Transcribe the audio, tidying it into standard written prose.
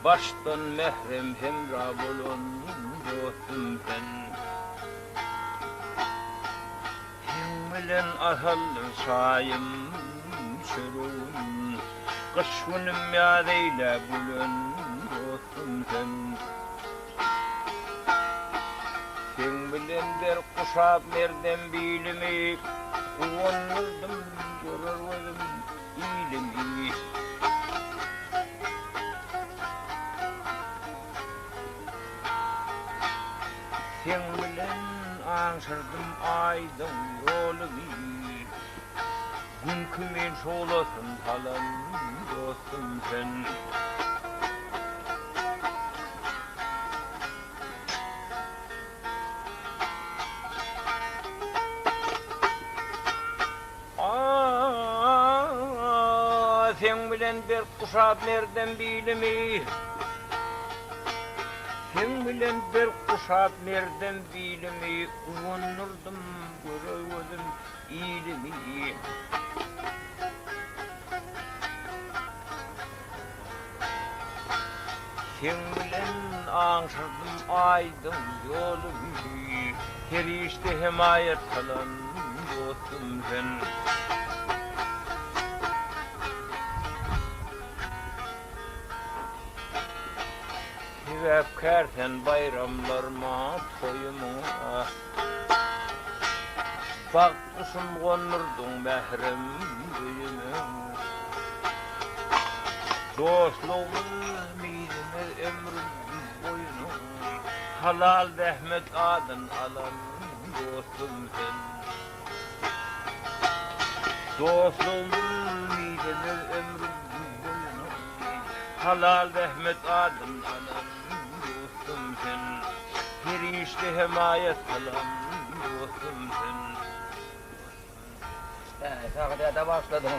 Baştan mehrem hemra bulun dostum sen. Bilen ahallın sayım sürün, kış günüm yadeyle bulun dostum sen. Sen bilendir kuşap nereden bilimi, kullanırdım görürüm ilimi. Sen bilen ansırdım aydın yolumu, gün kimin şolasın talan dostum sen. Sen bilen bir kuşap nereden bilimi, sen bilen bir kuşap nereden bilimi, uğunurdum görürdüm ilimi. Sen bilen ansırdım aydın yolumu, her işte himayet kalan dostum sen. Sebepkersen bayramlarıma, toyuma, baktısın konurdun mehrem büyüme. Dostluğun midime ömrüm boyunu, halal rahmet adın alan dostum sen. Dostluğun midime ömrüm boyunu, halal rahmet adın alan dostum sen. Her işte himayet alan dostum sen. Sakıda da başladım.